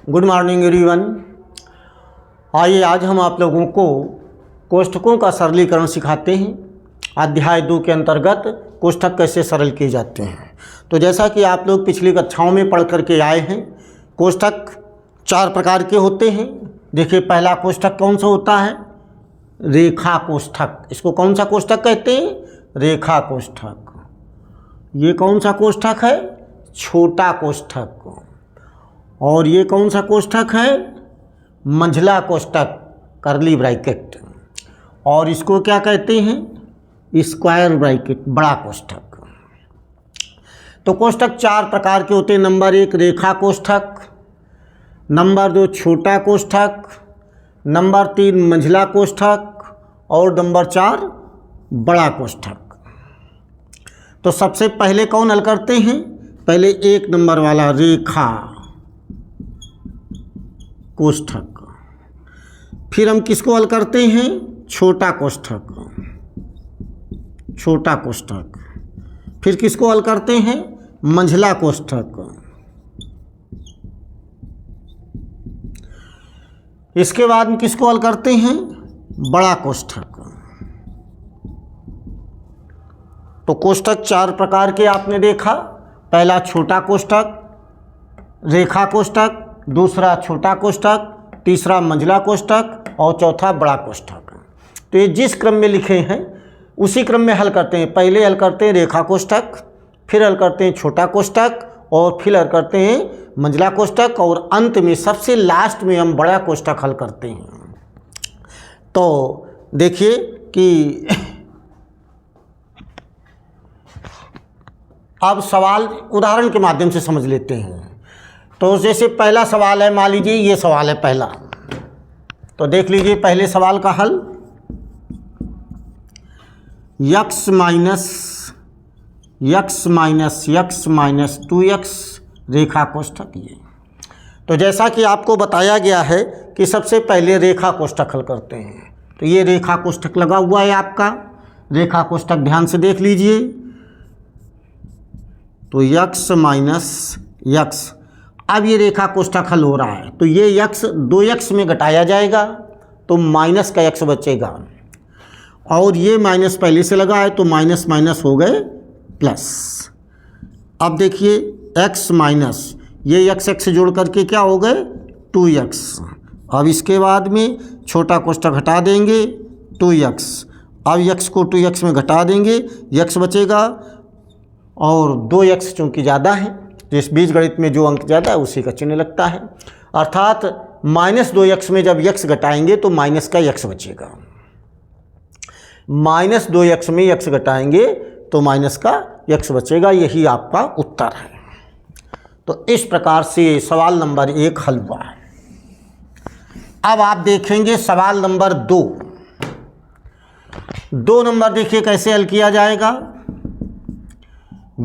Good morning everyone. आइए आज हम आप लोगों को कोष्ठकों का सरलीकरण सिखाते हैं। अध्याय 2 के अंतर्गत कोष्ठक कैसे सरल किए जाते हैं। तो जैसा कि आप लोग पिछली कक्षाओं में पढ़ करके आए हैं, कोष्ठक 4 प्रकार के होते हैं। देखिए, पहला कोष्ठक कौन सा होता है? रेखा कोष्ठक। इसको कौन सा कोष्ठक कहते हैं? रेखा कोष्ठक। ये कौन सा कोष्ठक है? छोटा कोष्ठक। और ये कौन सा कोष्ठक है? मंझला कोष्ठक, करली ब्रैकेट। और इसको क्या कहते हैं? स्क्वायर ब्रैकेट, बड़ा कोष्ठक। तो कोष्ठक 4 प्रकार के होते हैं। नंबर 1 रेखा कोष्ठक, नंबर 2 छोटा कोष्ठक, नंबर 3 मंझला कोष्ठक और नंबर 4 बड़ा कोष्ठक। तो सबसे पहले कौन हल करते हैं? पहले 1 नंबर वाला रेखा कोष्ठक। फिर हम किसको हल करते हैं? छोटा कोष्ठक, छोटा कोष्ठक। फिर किसको हल करते हैं? मंझला कोष्ठक। इसके बाद हम किसको हल करते हैं? बड़ा कोष्ठक। तो कोष्ठक 4 प्रकार के आपने देखा। पहला छोटा कोष्ठक, रेखा कोष्ठक, दूसरा छोटा कोष्ठक, तीसरा मंझला कोष्ठक और चौथा बड़ा कोष्ठक। तो ये जिस क्रम में लिखे हैं उसी क्रम में हल करते हैं। पहले हल करते हैं रेखा कोष्ठक, फिर हल करते हैं छोटा कोष्ठक और फिर हल करते हैं मंझला कोष्ठक और अंत में सबसे लास्ट में हम बड़ा कोष्ठक हल करते हैं। तो देखिए कि अब सवाल उदाहरण के माध्यम से समझ लेते हैं। तो जैसे पहला सवाल है, मान लीजिए ये सवाल है पहला। तो देख लीजिए पहले सवाल का हल। x माइनस 2x रेखा कोष्ठक ये। तो जैसा कि आपको बताया गया है कि सबसे पहले रेखा कोष्ठक हल करते हैं। तो ये रेखा कोष्ठक लगा हुआ है आपका। रेखा कोष्ठक ध्यान से देख लीजिए। तो x माइनस x, अब ये रेखा कोष्ठक हल हो रहा है। तो ये x 2x में घटाया जाएगा तो माइनस का x बचेगा और ये माइनस पहले से लगा है तो माइनस माइनस हो गए प्लस। अब देखिए x माइनस ये x जोड़ करके क्या हो गए? 2x। अब इसके बाद में छोटा कोष्ठक हटा देंगे 2x। अब x को 2x में घटा देंगे, x बचेगा और 2x चूँकि ज़्यादा है, जिस बीज गणित में जो अंक ज़्यादा है उसी का चिन्ह लगता है। अर्थात माइनस 2x में जब x घटाएंगे तो माइनस का x बचेगा। माइनस 2x में x घटाएंगे तो माइनस का x बचेगा। यही आपका उत्तर है। तो इस प्रकार से सवाल नंबर 1 हल हुआ है। अब आप देखेंगे सवाल नंबर 2। 2 नंबर देखिए कैसे हल किया जाएगा।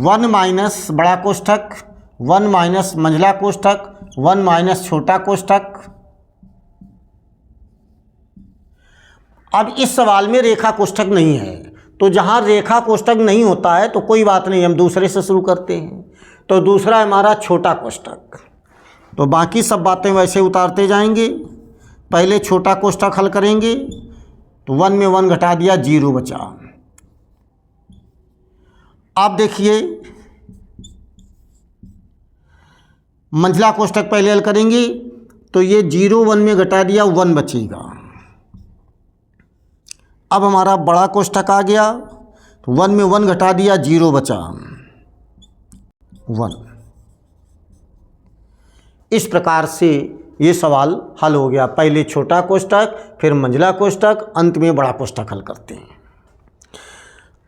1 माइनस बड़ा कोष्ठक, 1 माइनस मंझला कोष्ठक, 1 माइनस छोटा कोष्ठक। अब इस सवाल में रेखा कोष्ठक नहीं है, तो जहाँ रेखा कोष्ठक नहीं होता है तो कोई बात नहीं, हम दूसरे से शुरू करते हैं। तो दूसरा हमारा छोटा कोष्ठक। तो बाकी सब बातें वैसे उतारते जाएंगे। पहले छोटा कोष्ठक हल करेंगे तो 1 में 1 घटा दिया, 0 बचा। आप देखिए मंझला कोष्ठक पहले हल करेंगे तो ये 0 1 में घटा दिया, 1 बचेगा। अब हमारा बड़ा कोष्ठक आ गया तो 1 में 1 घटा दिया, 0 बचा, 1। इस प्रकार से ये सवाल हल हो गया। पहले छोटा कोष्ठक, फिर मंझला कोष्ठक, अंत में बड़ा कोष्ठक हल करते हैं।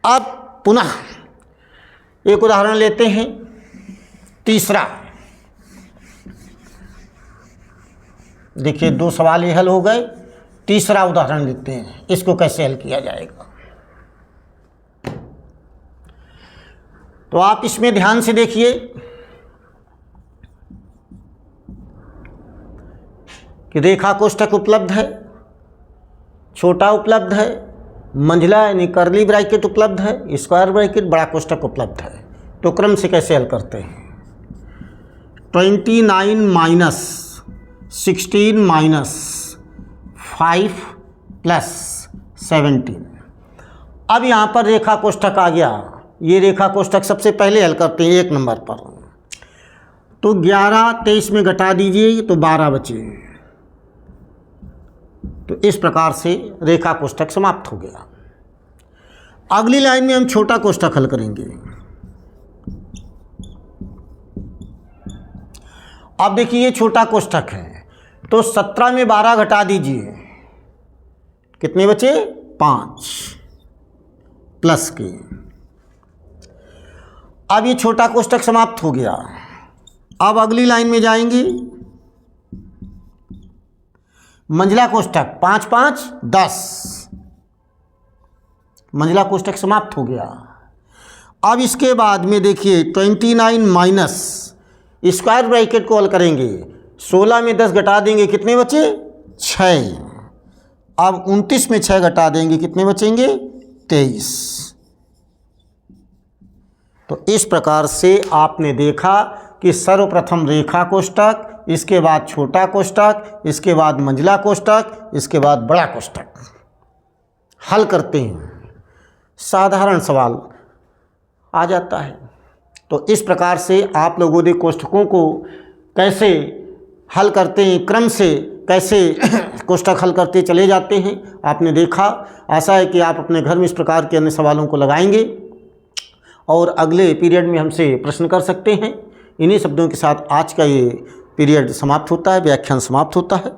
अब पुनः एक उदाहरण लेते हैं, तीसरा। देखिए 2 सवाल ये हल हो गए। तीसरा उदाहरण लेते हैं, इसको कैसे हल किया जाएगा। तो आप इसमें ध्यान से देखिए कि रेखा कोष्ठक उपलब्ध है, छोटा उपलब्ध है, मंझला यानी करली ब्रैकेट उपलब्ध है, स्क्वायर ब्रैकेट बड़ा कोष्ठक उपलब्ध है। तो क्रम से कैसे हल करते हैं। 29 माइनस 16 माइनस 5 प्लस 17। अब यहाँ पर रेखा कोष्ठक आ गया। ये रेखा कोष्ठक सबसे पहले हल करते हैं 1 नंबर पर। तो 11 23 में घटा दीजिए तो 12 बचे। तो इस प्रकार से रेखा कोष्ठक समाप्त हो गया। अगली लाइन में हम छोटा कोष्ठक हल करेंगे। अब देखिए ये छोटा कोष्ठक है, तो 17 में 12 घटा दीजिए, कितने बचे? 5 प्लस के। अब ये छोटा कोष्ठक समाप्त हो गया। अब अगली लाइन में जाएंगे, मंझला कोष्ठक 5 5 10, मंझला कोष्ठक समाप्त हो गया। अब इसके बाद में देखिए 29 माइनस स्क्वायर ब्रैकेट को हल करेंगे। 16 में 10 घटा देंगे, कितने बचे? 6। अब 29 में 6 घटा देंगे, कितने बचेंगे? 23। तो इस प्रकार से आपने देखा कि सर्वप्रथम रेखा कोष्ठक, इसके बाद छोटा कोष्ठक, इसके बाद मंझला कोष्ठक, इसके बाद बड़ा कोष्ठक हल करते हैं। साधारण सवाल आ जाता है। तो इस प्रकार से आप लोगों ने कोष्ठकों को कैसे हल करते हैं, क्रम से कैसे कोष्ठक हल करते चले जाते हैं, आपने देखा। आशा है कि आप अपने घर में इस प्रकार के अन्य सवालों को लगाएंगे और अगले पीरियड में हमसे प्रश्न कर सकते हैं। इन्हीं शब्दों के साथ आज का ये पीरियड समाप्त होता है, व्याख्यान समाप्त होता है।